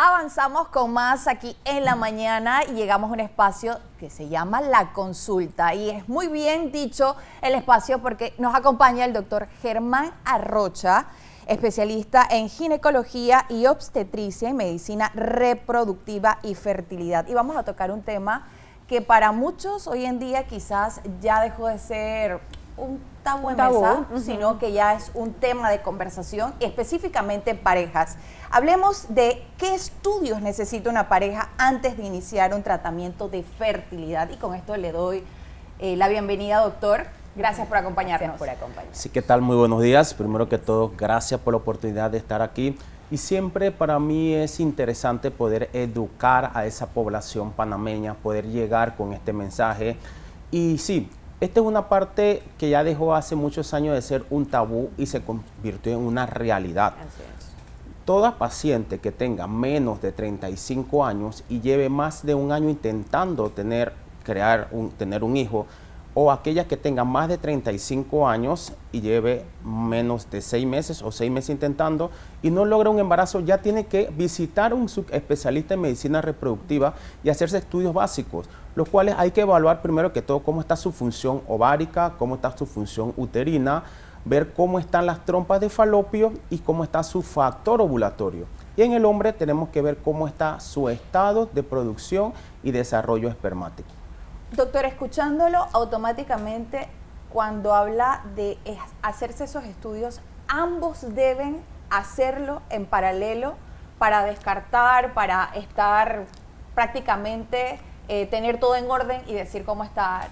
Avanzamos con más aquí en la mañana y llegamos a un espacio que se llama La Consulta. Y es muy bien dicho el espacio porque nos acompaña el doctor Germán Arrocha, especialista en ginecología y obstetricia y medicina reproductiva y fertilidad. Y vamos a tocar un tema que para muchos hoy en día quizás ya dejó de ser un tabú en mesa, sino que ya es un tema de conversación, específicamente en parejas. Hablemos de qué estudios necesita una pareja antes de iniciar un tratamiento de fertilidad. Y con esto le doy la bienvenida, doctor. Gracias por acompañarnos. Gracias por acompañarnos. Sí, ¿qué tal? Muy buenos días. Primero que todo, gracias por la oportunidad de estar aquí. Y siempre para mí es interesante poder educar a esa población panameña, poder llegar con este mensaje. Y sí, esta es una parte que ya dejó hace muchos años de ser un tabú y se convirtió en una realidad. Así es. Toda paciente que tenga menos de 35 años y lleve más de un año intentando tener un hijo, o aquella que tenga más de 35 años y lleve menos de 6 meses o 6 meses intentando y no logra un embarazo, ya tiene que visitar un subespecialista en medicina reproductiva y hacerse estudios básicos, los cuales hay que evaluar primero que todo cómo está su función ovárica, cómo está su función uterina, ver cómo están las trompas de falopio y cómo está su factor ovulatorio. Y en el hombre tenemos que ver cómo está su estado de producción y desarrollo espermático. Doctor, escuchándolo automáticamente, cuando habla de hacerse esos estudios, ambos deben hacerlo en paralelo para descartar, para estar prácticamente, tener todo en orden y decir cómo está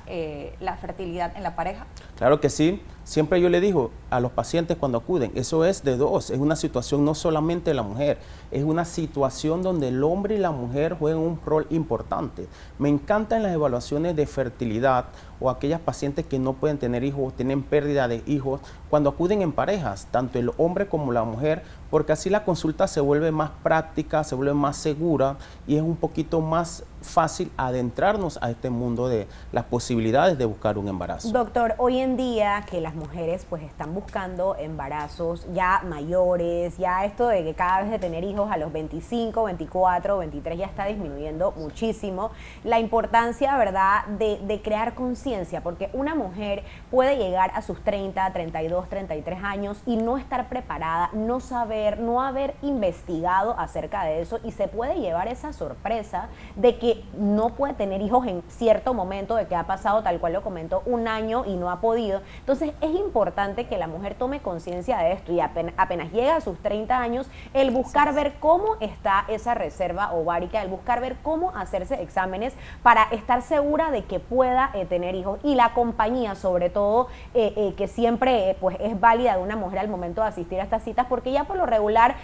la fertilidad en la pareja. Claro que sí. Siempre yo le digo a los pacientes cuando acuden, eso es de dos, es una situación no solamente de la mujer, es una situación donde el hombre y la mujer juegan un rol importante. Me encantan las evaluaciones de fertilidad o aquellas pacientes que no pueden tener hijos, tienen pérdida de hijos, cuando acuden en parejas, tanto el hombre como la mujer, porque así la consulta se vuelve más práctica, se vuelve más segura y es un poquito más fácil adentrarnos a este mundo de las posibilidades de buscar un embarazo. Doctor, hoy en día que las mujeres pues están buscando embarazos ya mayores, ya esto de que cada vez de tener hijos a los 25, 24, 23 ya está disminuyendo muchísimo, la importancia, ¿verdad?, de crear conciencia, porque una mujer puede llegar a sus 30, 32, 33 años y no estar preparada, no saber, no haber investigado acerca de eso y se puede llevar esa sorpresa de que no puede tener hijos en cierto momento, de que ha pasado, tal cual lo comentó, un año y no ha podido. Entonces es importante que la mujer tome conciencia de esto y apenas llega a sus 30 años, el buscar ver cómo está esa reserva ovárica, el buscar ver cómo hacerse exámenes para estar segura de que pueda tener hijos, y la compañía sobre todo que siempre pues es válida de una mujer al momento de asistir a estas citas, porque ya por lo regular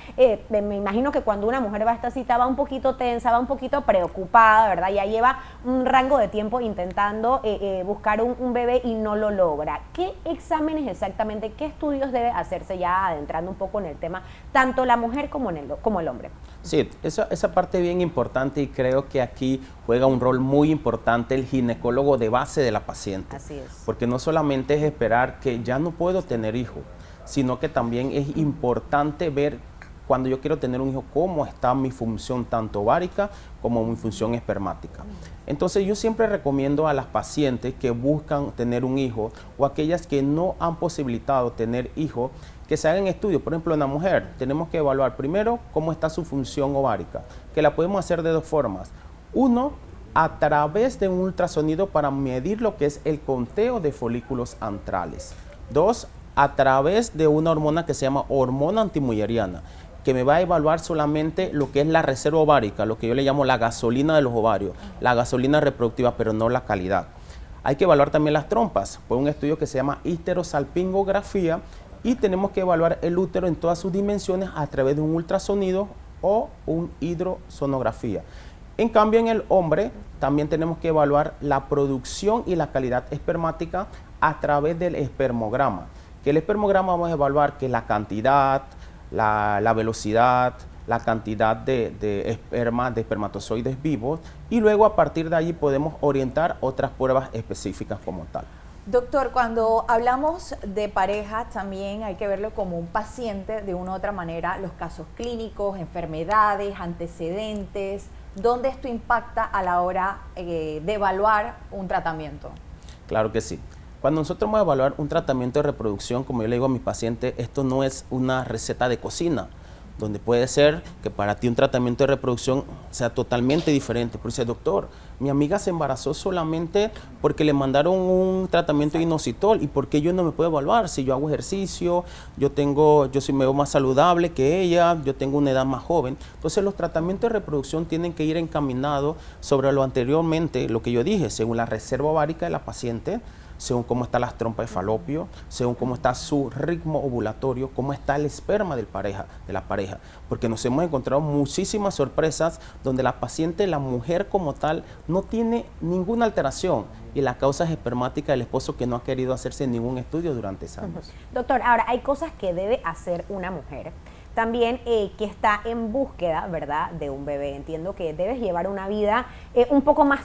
me imagino que cuando una mujer va a esta cita va un poquito tensa, va un poquito preocupada, ¿verdad? Ya lleva un rango de tiempo intentando buscar un bebé y no lo logra. ¿Qué exámenes exactamente, qué estudios debe hacerse, ya adentrando un poco en el tema, tanto la mujer como el hombre? Sí, esa parte es bien importante y creo que aquí juega un rol muy importante el ginecólogo de base de la paciente. Así es. Porque no solamente es esperar que ya no puedo tener hijo, sino que también es importante ver cuando yo quiero tener un hijo, cómo está mi función tanto ovárica como mi función espermática. Entonces yo siempre recomiendo a las pacientes que buscan tener un hijo o aquellas que no han posibilitado tener hijo, que se hagan estudios. Por ejemplo, en la mujer tenemos que evaluar primero cómo está su función ovárica, que la podemos hacer de dos formas. Uno, a través de un ultrasonido para medir lo que es el conteo de folículos antrales. Dos, a través de una hormona que se llama hormona antimulleriana, que me va a evaluar solamente lo que es la reserva ovárica, lo que yo le llamo la gasolina de los ovarios, la gasolina reproductiva, pero no la calidad. Hay que evaluar también las trompas, por un estudio que se llama histerosalpingografía, y tenemos que evaluar el útero en todas sus dimensiones a través de un ultrasonido o un hidrosonografía. En cambio, en el hombre también tenemos que evaluar la producción y la calidad espermática a través del espermograma. Que el espermograma vamos a evaluar que la cantidad, la velocidad, la cantidad de esperma, de espermatozoides vivos, y luego a partir de allí podemos orientar otras pruebas específicas como tal. Doctor, cuando hablamos de pareja también hay que verlo como un paciente de una u otra manera, los casos clínicos, enfermedades, antecedentes, ¿dónde esto impacta a la hora de evaluar un tratamiento? Claro que sí. Cuando nosotros vamos a evaluar un tratamiento de reproducción, como yo le digo a mis pacientes, esto no es una receta de cocina, donde puede ser que para ti un tratamiento de reproducción sea totalmente diferente. Pero dice, doctor, mi amiga se embarazó solamente porque le mandaron un tratamiento de inositol, ¿y por qué yo no me puedo evaluar? Si yo hago ejercicio, yo me veo más saludable que ella, yo tengo una edad más joven. Entonces los tratamientos de reproducción tienen que ir encaminados sobre lo anteriormente, lo que yo dije, según la reserva ovárica de la paciente, según cómo están las trompas de falopio, según cómo está su ritmo ovulatorio, cómo está el esperma de la pareja. Porque nos hemos encontrado muchísimas sorpresas donde la paciente, la mujer como tal, no tiene ninguna alteración y la causa es espermática del esposo que no ha querido hacerse ningún estudio durante años. Doctor, ahora hay cosas que debe hacer una mujer también que está en búsqueda, ¿verdad?, de un bebé. Entiendo que debes llevar una vida un poco más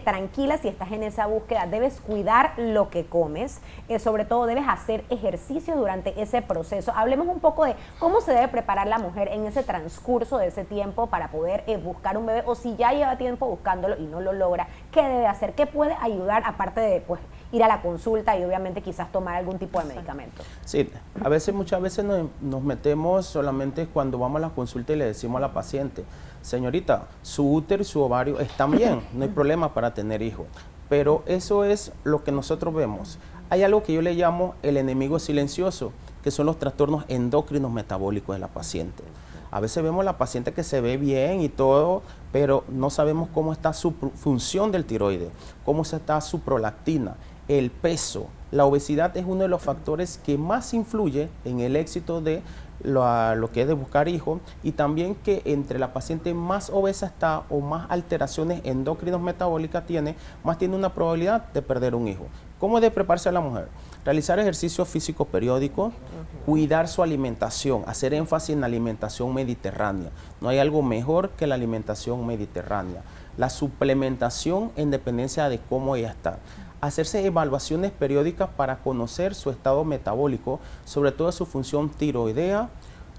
tranquila si estás en esa búsqueda. Debes cuidar lo que comes, sobre todo debes hacer ejercicio durante ese proceso. Hablemos un poco de cómo se debe preparar la mujer en ese transcurso de ese tiempo para poder buscar un bebé, o si ya lleva tiempo buscándolo y no lo logra, ¿qué debe hacer? ¿Qué puede ayudar aparte de ir a la consulta y obviamente quizás tomar algún tipo de medicamento? Sí, muchas veces nos metemos solamente cuando vamos a la consulta y le decimos a la paciente, señorita, su útero y su ovario están bien, no hay problema para tener hijos, pero eso es lo que nosotros vemos. Hay algo que yo le llamo el enemigo silencioso, que son los trastornos endocrinos metabólicos de la paciente. A veces vemos la paciente que se ve bien y todo, pero no sabemos cómo está su función del tiroides, cómo está su prolactina, el peso. La obesidad es uno de los factores que más influye en el éxito de lo que es de buscar hijos, y también que entre la paciente más obesa está o más alteraciones endócrinos metabólicas tiene, más tiene una probabilidad de perder un hijo. ¿Cómo debe prepararse la mujer? Realizar ejercicio físico periódico, cuidar su alimentación, hacer énfasis en la alimentación mediterránea. No hay algo mejor que la alimentación mediterránea. La suplementación en dependencia de cómo ella está. Hacerse evaluaciones periódicas para conocer su estado metabólico, sobre todo su función tiroidea,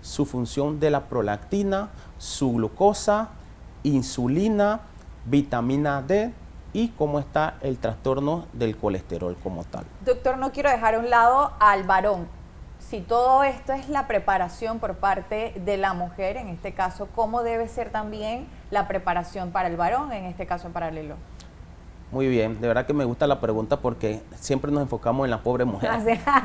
su función de la prolactina, su glucosa, insulina, vitamina D y cómo está el trastorno del colesterol como tal. Doctor, no quiero dejar a un lado al varón. Si todo esto es la preparación por parte de la mujer, en este caso, ¿cómo debe ser también la preparación para el varón, en este caso en paralelo? Muy bien, de verdad que me gusta la pregunta porque siempre nos enfocamos en la pobre mujer.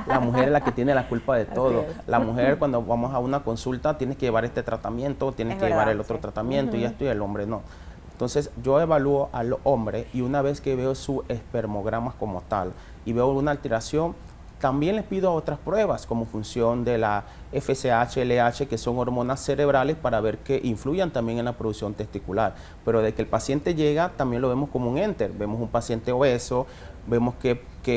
La mujer es la que tiene la culpa de todo. La mujer, cuando vamos a una consulta, tienes que llevar este tratamiento, tienes que llevar el otro tratamiento y esto, y el hombre no. Entonces yo evalúo al hombre y una vez que veo su espermograma como tal y veo una alteración, también les pido otras pruebas como función de la FSH, LH, que son hormonas cerebrales, para ver que influyan también en la producción testicular. Pero de que el paciente llega, también lo vemos como un enter. Vemos un paciente obeso, vemos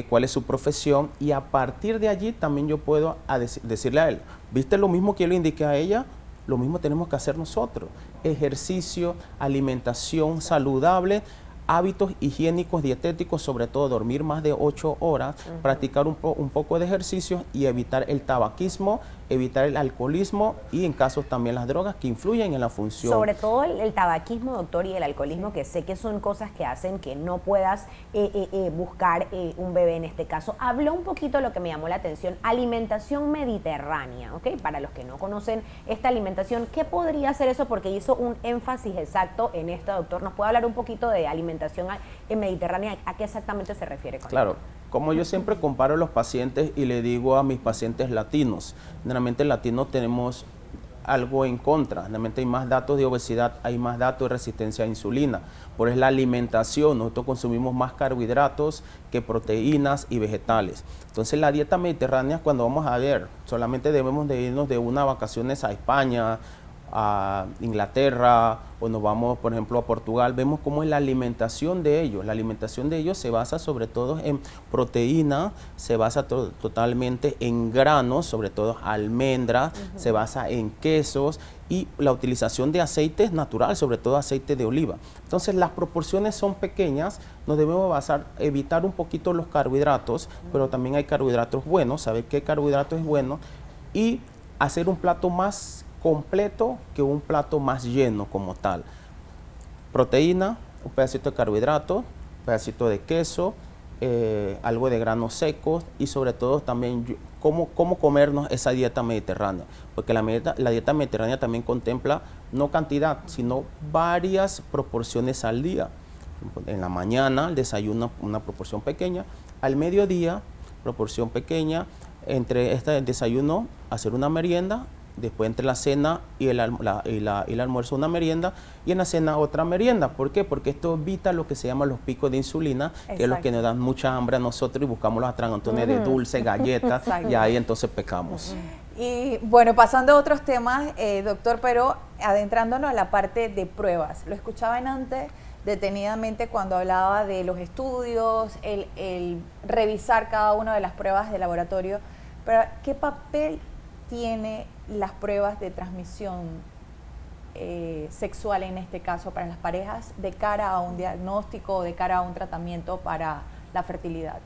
cuál es su profesión, y a partir de allí también yo puedo decirle a él, ¿viste lo mismo que yo le indiqué a ella? Lo mismo tenemos que hacer nosotros. Ejercicio, alimentación saludable, hábitos higiénicos, dietéticos, sobre todo dormir más de 8 horas, practicar un poco de ejercicio y evitar el tabaquismo, evitar el alcoholismo y en casos también las drogas que influyen en la función. Sobre todo el tabaquismo, doctor, y el alcoholismo, que sé que son cosas que hacen que no puedas buscar un bebé en este caso. Habló un poquito de lo que me llamó la atención, alimentación mediterránea, ¿ok? Para los que no conocen esta alimentación, ¿qué podría ser eso? Porque hizo un énfasis exacto en esto, doctor. ¿Nos puede hablar un poquito de alimentación mediterránea? ¿A qué exactamente se refiere con Claro. esto? Como yo siempre comparo a los pacientes y le digo a mis pacientes latinos, generalmente latinos tenemos algo en contra, generalmente hay más datos de obesidad, hay más datos de resistencia a insulina, por es la alimentación, nosotros consumimos más carbohidratos que proteínas y vegetales. Entonces la dieta mediterránea, cuando vamos a ver, solamente debemos de irnos de unas vacaciones a España, a Inglaterra o nos vamos, por ejemplo, a Portugal, vemos cómo es la alimentación de ellos. La alimentación de ellos se basa sobre todo en proteína, se basa totalmente en granos, sobre todo almendras, se basa en quesos y la utilización de aceites naturales, sobre todo aceite de oliva. Entonces las proporciones son pequeñas, nos debemos basar, evitar un poquito los carbohidratos, pero también hay carbohidratos buenos, saber qué carbohidrato es bueno y hacer un plato más completo que un plato más lleno como tal. Proteína, un pedacito de carbohidrato, un pedacito de queso, algo de granos secos y sobre todo también cómo comernos esa dieta mediterránea, porque la dieta mediterránea también contempla no cantidad, sino varias proporciones al día. En la mañana el desayuno una proporción pequeña, al mediodía proporción pequeña, entre este desayuno hacer una merienda, después entre la cena y el almuerzo una merienda y en la cena otra merienda. ¿Por qué? Porque esto evita lo que se llama los picos de insulina, que es lo que nos dan mucha hambre a nosotros y buscamos los atragantones de dulce, galletas y ahí entonces pecamos. Y bueno, pasando a otros temas, doctor, pero adentrándonos a la parte de pruebas. Lo escuchaban antes detenidamente cuando hablaba de los estudios, el revisar cada una de las pruebas de laboratorio, pero ¿qué papel tiene las pruebas de transmisión sexual en este caso para las parejas de cara a un diagnóstico o de cara a un tratamiento para la fertilidad?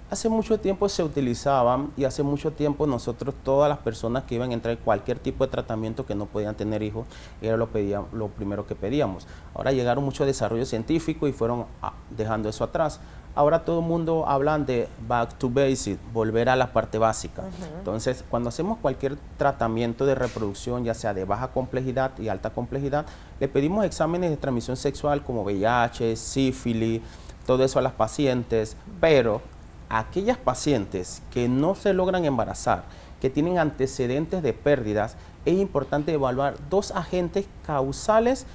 Hace mucho tiempo se utilizaban y hace mucho tiempo nosotros, todas las personas que iban a entrar en cualquier tipo de tratamiento que no podían tener hijos, era lo primero que pedíamos. Ahora llegaron muchos desarrollos científicos y fueron dejando eso atrás. Ahora todo el mundo habla de back to basic, volver a la parte básica. Entonces, cuando hacemos cualquier tratamiento de reproducción, ya sea de baja complejidad y alta complejidad, le pedimos exámenes de transmisión sexual como VIH, sífilis, todo eso a las pacientes, pero aquellas pacientes que no se logran embarazar, que tienen antecedentes de pérdidas, es importante evaluar dos agentes causales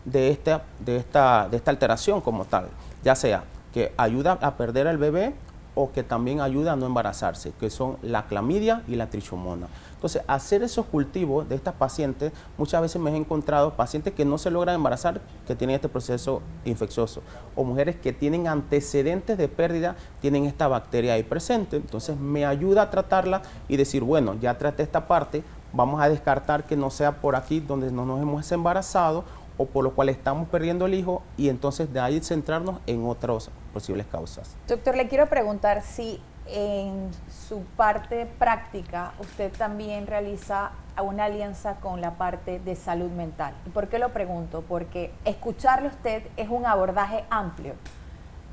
de esta alteración como tal, ya sea que ayuda a perder al bebé o que también ayuda a no embarazarse, que son la clamidia y la trichomona. Entonces, hacer esos cultivos de estas pacientes, muchas veces me he encontrado pacientes que no se logran embarazar, que tienen este proceso infeccioso, o mujeres que tienen antecedentes de pérdida, tienen esta bacteria ahí presente. Entonces, me ayuda a tratarla y decir, bueno, ya traté esta parte, vamos a descartar que no sea por aquí donde no nos hemos embarazado, o por lo cual estamos perdiendo el hijo y entonces de ahí centrarnos en otras posibles causas. Doctor, le quiero preguntar si en su parte práctica usted también realiza una alianza con la parte de salud mental. ¿Y por qué lo pregunto? Porque escucharle a usted es un abordaje amplio,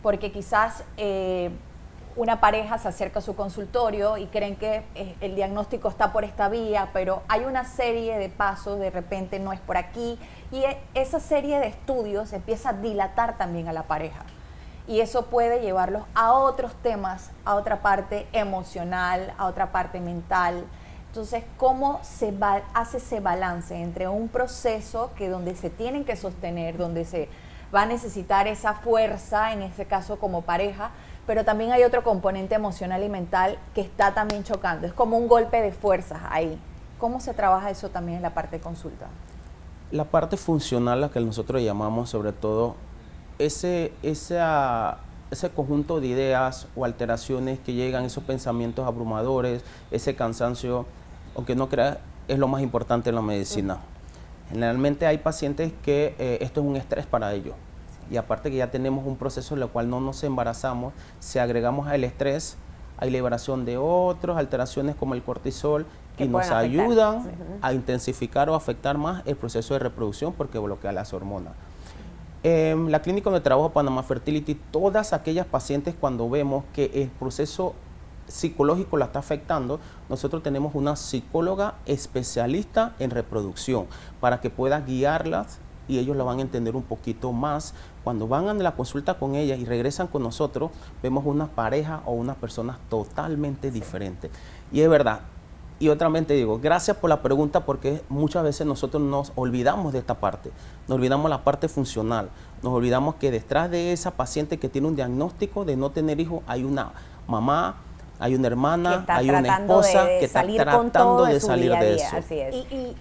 porque quizás una pareja se acerca a su consultorio y creen que el diagnóstico está por esta vía, pero hay una serie de pasos, de repente no es por aquí, y esa serie de estudios empieza a dilatar también a la pareja. Y eso puede llevarlos a otros temas, a otra parte emocional, a otra parte mental. Entonces, ¿cómo se hace ese balance entre un proceso donde se tienen que sostener, donde se va a necesitar esa fuerza, en este caso como pareja, pero también hay otro componente emocional y mental que está también chocando? Es como un golpe de fuerzas ahí. ¿Cómo se trabaja eso también en la parte de consulta? La parte funcional, la que nosotros llamamos sobre todo, ese conjunto de ideas o alteraciones que llegan, esos pensamientos abrumadores, ese cansancio, aunque no creas, es lo más importante en la medicina. Generalmente hay pacientes que esto es un estrés para ellos. Y aparte que ya tenemos un proceso en el cual no nos embarazamos, si agregamos al estrés, hay liberación de otras alteraciones como el cortisol que nos ayudan a intensificar o afectar más el proceso de reproducción porque bloquea las hormonas. La clínica donde trabajo, Panamá Fertility, todas aquellas pacientes cuando vemos que el proceso psicológico la está afectando, nosotros tenemos una psicóloga especialista en reproducción para que pueda guiarlas y ellos la van a entender un poquito más. Cuando van a la consulta con ella y regresan con nosotros, vemos una pareja o unas personas totalmente diferentes. Y es verdad. Y otra vez te digo, gracias por la pregunta porque muchas veces nosotros nos olvidamos de esta parte. Nos olvidamos la parte funcional. Nos olvidamos que detrás de esa paciente que tiene un diagnóstico de no tener hijos hay una mamá, hay una Que hermana, está hay una tratando esposa de que está salir con todo tratando de de su salir día a de día, eso. así es.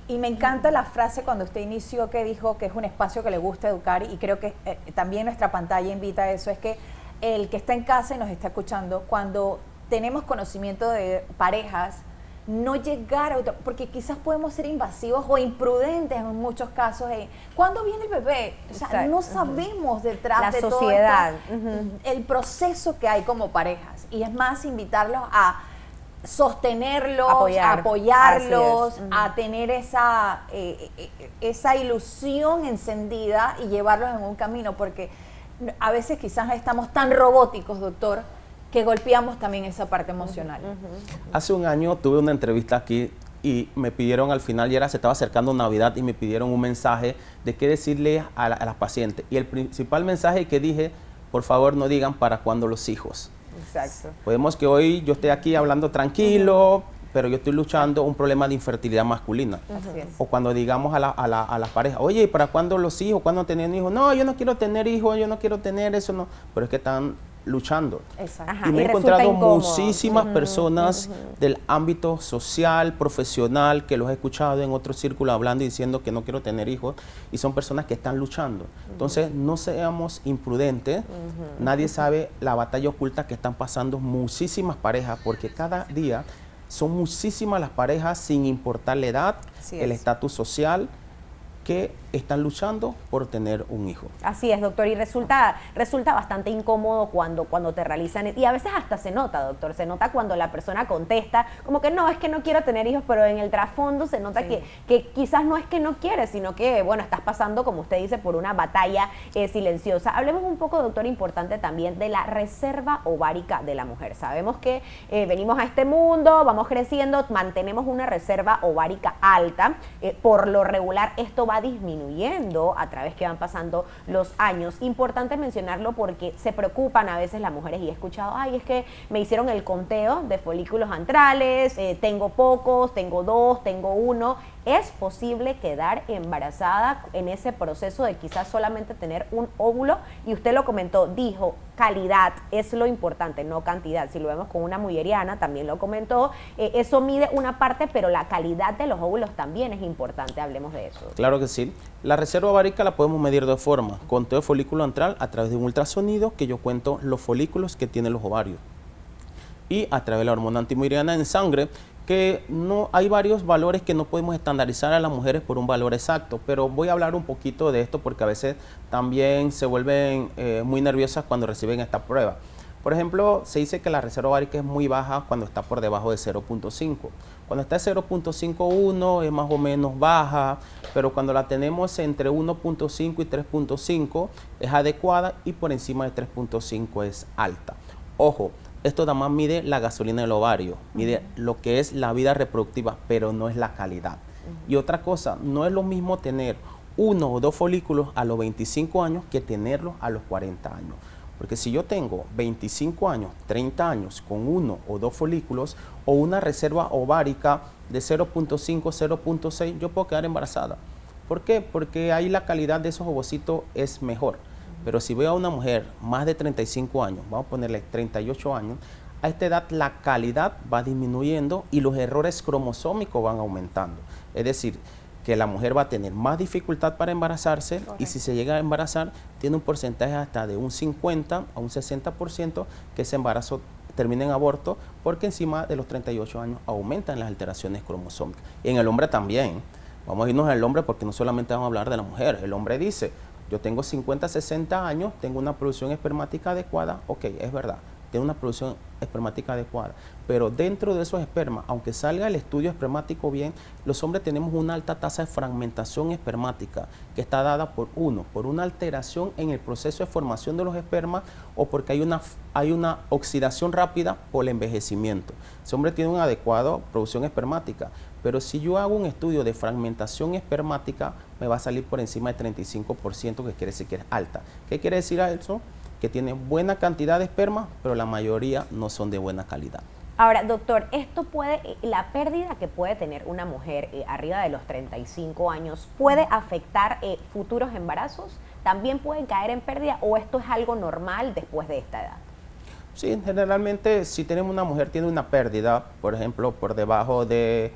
Y me encanta la frase cuando usted inició que dijo que es un espacio que le gusta educar y creo que también nuestra pantalla invita a eso, es que el que está en casa y nos está escuchando, cuando tenemos conocimiento de parejas, no llegar a porque quizás podemos ser invasivos o imprudentes en muchos casos. ¿Cuándo viene el bebé? O sea, Exacto. no sabemos detrás La de sociedad. todo esto, el proceso que hay como parejas. Y es más, invitarlos a sostenerlos, apoyarlos, Así es. a tener esa ilusión encendida y llevarlos en un camino, porque a veces quizás estamos tan robóticos, doctor, que golpeamos también esa parte emocional. Hace un año tuve una entrevista aquí y me pidieron al final, se estaba acercando Navidad y me pidieron un mensaje de qué decirle a las pacientes. Y el principal mensaje que dije, por favor no digan para cuándo los hijos. Exacto. Podemos que hoy yo esté aquí hablando tranquilo, pero yo estoy luchando un problema de infertilidad masculina. Así es. O cuando digamos a las parejas, oye, ¿para cuándo los hijos? ¿Cuándo tener hijos? No, yo no quiero tener hijos, yo no quiero tener eso, no. Pero es que están luchando. Exacto. Ajá, Y me he resulta encontrado incómodo. muchísimas personas del ámbito social, profesional, que los he escuchado en otros círculos hablando y diciendo que no quiero tener hijos, y son personas que están luchando. Entonces, no seamos imprudentes, nadie sabe la batalla oculta que están pasando muchísimas parejas, porque cada día son muchísimas las parejas, sin importar la edad, Así el es. estatus social, que están luchando por tener un hijo. Así es, doctor, y resulta bastante incómodo cuando te realizan, y a veces hasta se nota, doctor, se nota cuando la persona contesta, como que no, es que no quiero tener hijos, pero en el trasfondo se nota que quizás no es que no quieres, sino que, bueno, estás pasando, como usted dice, por una batalla silenciosa. Hablemos un poco, doctor, importante también de la reserva ovárica de la mujer. Sabemos que venimos a este mundo, vamos creciendo, mantenemos una reserva ovárica alta, por lo regular esto va disminuyendo a través que van pasando los años. Importante mencionarlo porque se preocupan a veces las mujeres, y he escuchado, ay, es que me hicieron el conteo de folículos antrales, tengo pocos, tengo 2, tengo 1. ¿Es posible quedar embarazada en ese proceso de quizás solamente tener un óvulo? Y usted lo comentó, dijo, calidad es lo importante, no cantidad. Si lo vemos con una mulleriana, también lo comentó, eso mide una parte, pero la calidad de los óvulos también es importante. Hablemos de eso. Claro que sí. La reserva ovárica la podemos medir de dos formas. Conteo de folículo antral a través de un ultrasonido, que yo cuento los folículos que tienen los ovarios. Y a través de la hormona antimulleriana en sangre, que no hay varios valores que no podemos estandarizar a las mujeres por un valor exacto, pero voy a hablar un poquito de esto porque a veces también se vuelven muy nerviosas cuando reciben esta prueba. Por ejemplo, se dice que la reserva ovárica es muy baja cuando está por debajo de 0.5. Cuando está en 0.51 es más o menos baja, pero cuando la tenemos entre 1.5 y 3.5 es adecuada, y por encima de 3.5 es alta. Ojo, esto nada más mide la gasolina del ovario, mide lo que es la vida reproductiva, pero no es la calidad. Y otra cosa, no es lo mismo tener 1 o 2 folículos a los 25 años que tenerlos a los 40 años. Porque si yo tengo 25 años, 30 años con 1 o 2 folículos o una reserva ovárica de 0.5, 0.6, yo puedo quedar embarazada. ¿Por qué? Porque ahí la calidad de esos ovocitos es mejor. Pero si veo a una mujer más de 35 años, vamos a ponerle 38 años, a esta edad la calidad va disminuyendo y los errores cromosómicos van aumentando. Es decir, que la mujer va a tener más dificultad para embarazarse. Correcto. Y si se llega a embarazar, tiene un porcentaje hasta de un 50 a un 60% que ese embarazo termina en aborto, porque encima de los 38 años aumentan las alteraciones cromosómicas. Y en el hombre también. Vamos a irnos al hombre porque no solamente vamos a hablar de la mujer. El hombre dice, yo tengo 50, 60 años, tengo una producción espermática adecuada. Ok, es verdad, tengo una producción espermática adecuada. Pero dentro de esos espermas, aunque salga el estudio espermático bien, los hombres tenemos una alta tasa de fragmentación espermática que está dada por una alteración en el proceso de formación de los espermas, o porque hay una oxidación rápida por el envejecimiento. Ese hombre tiene una adecuada producción espermática. Pero si yo hago un estudio de fragmentación espermática, me va a salir por encima del 35%, que quiere decir que es alta. ¿Qué quiere decir eso? Que tiene buena cantidad de esperma, pero la mayoría no son de buena calidad. Ahora, doctor, la pérdida que puede tener una mujer arriba de los 35 años, ¿puede afectar futuros embarazos? ¿También pueden caer en pérdida, o esto es algo normal después de esta edad? Sí, generalmente si tenemos una mujer tiene una pérdida, por ejemplo, por debajo de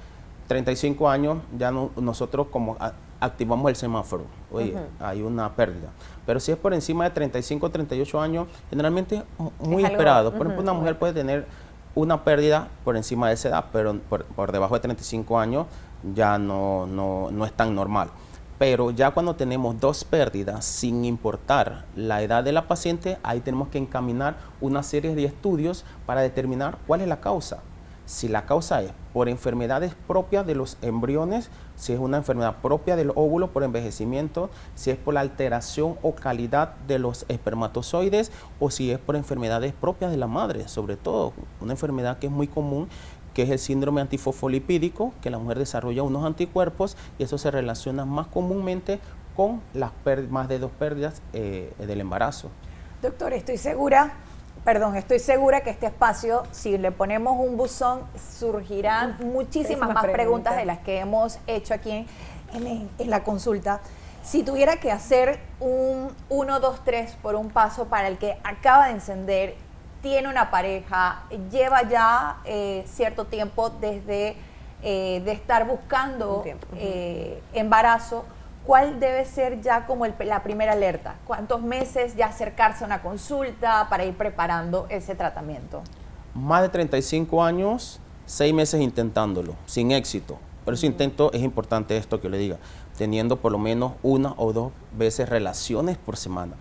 35 años, ya nosotros como activamos el semáforo, oye, hay una pérdida. Pero si es por encima de 35 o 38 años, generalmente es muy esperado. Por ejemplo, una mujer puede tener una pérdida por encima de esa edad, pero por debajo de 35 años ya no es tan normal. Pero ya cuando tenemos dos pérdidas, sin importar la edad de la paciente, ahí tenemos que encaminar una serie de estudios para determinar cuál es la causa. Si la causa es por enfermedades propias de los embriones, si es una enfermedad propia del óvulo por envejecimiento, si es por la alteración o calidad de los espermatozoides o si es por enfermedades propias de la madre, sobre todo una enfermedad que es muy común, que es el síndrome antifosfolipídico, que la mujer desarrolla unos anticuerpos y eso se relaciona más comúnmente con las más de dos pérdidas del embarazo. Doctor, estoy segura que este espacio, si le ponemos un buzón, surgirán muchísimas más preguntas de las que hemos hecho aquí en la consulta. Si tuviera que hacer un 1, 2, 3 por un paso para el que acaba de encender, tiene una pareja, lleva ya cierto tiempo desde de estar buscando embarazo, ¿cuál debe ser ya como la primera alerta? ¿Cuántos meses ya acercarse a una consulta para ir preparando ese tratamiento? Más de 35 años, 6 meses intentándolo, sin éxito. Pero ese intento, es importante esto que le diga, teniendo por lo menos 1 o 2 veces relaciones por semana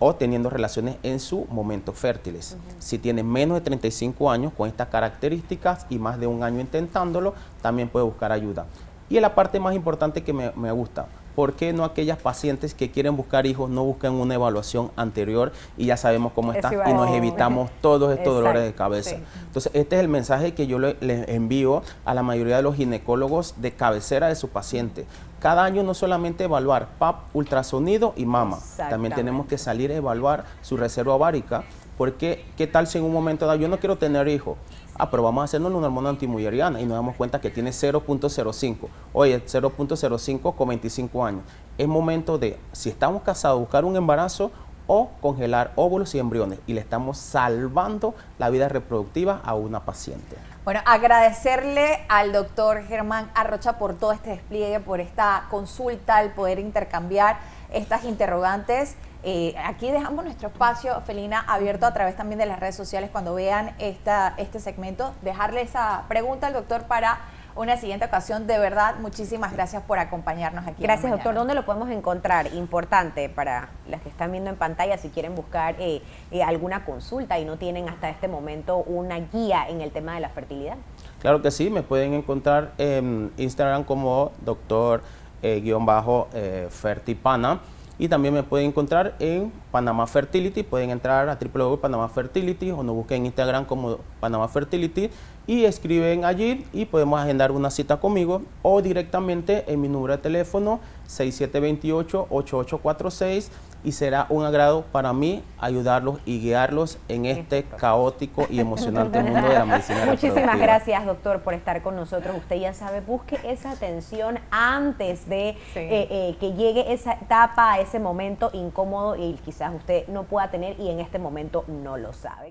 o teniendo relaciones en su momento fértiles. Si tiene menos de 35 años con estas características y más de 1 año intentándolo, también puede buscar ayuda. Y la parte más importante que me gusta, ¿por qué no aquellas pacientes que quieren buscar hijos no buscan una evaluación anterior y ya sabemos cómo está y nos evitamos todos estos dolores de cabeza? Sí. Entonces, este es el mensaje que yo les envío a la mayoría de los ginecólogos de cabecera de su paciente. Cada año no solamente evaluar PAP, ultrasonido y mama, también tenemos que salir a evaluar su reserva ovárica, porque ¿qué tal si en un momento dado yo no quiero tener hijos? Pero vamos a hacernos una hormona antimulleriana y nos damos cuenta que tiene 0.05. Oye, 0.05 con 25 años. Es momento de, si estamos casados, buscar un embarazo o congelar óvulos y embriones. Y le estamos salvando la vida reproductiva a una paciente. Bueno, agradecerle al doctor Germán Arrocha por todo este despliegue, por esta consulta, el poder intercambiar estas interrogantes. Aquí dejamos nuestro espacio, Felina, abierto a través también de las redes sociales cuando vean este segmento. Dejarle esa pregunta al doctor para una siguiente ocasión. De verdad, muchísimas gracias por acompañarnos aquí. Gracias, doctor. ¿Dónde lo podemos encontrar? Importante para las que están viendo en pantalla, si quieren buscar alguna consulta y no tienen hasta este momento una guía en el tema de la fertilidad. Claro que sí, me pueden encontrar en Instagram como doctor-fertipana. Y también me pueden encontrar en Panamá Fertility, pueden entrar a www.panamá Fertility o nos busquen en Instagram como Panamá Fertility y escriben allí y podemos agendar una cita conmigo o directamente en mi número de teléfono 6728-8846 y será un agrado para mí ayudarlos y guiarlos en este caótico y emocionante mundo de la medicina reproductiva. Muchísimas gracias, doctor, por estar con nosotros. Usted ya sabe, busque esa atención antes de que llegue esa etapa, ese momento incómodo y quizás usted no pueda tener y en este momento no lo sabe.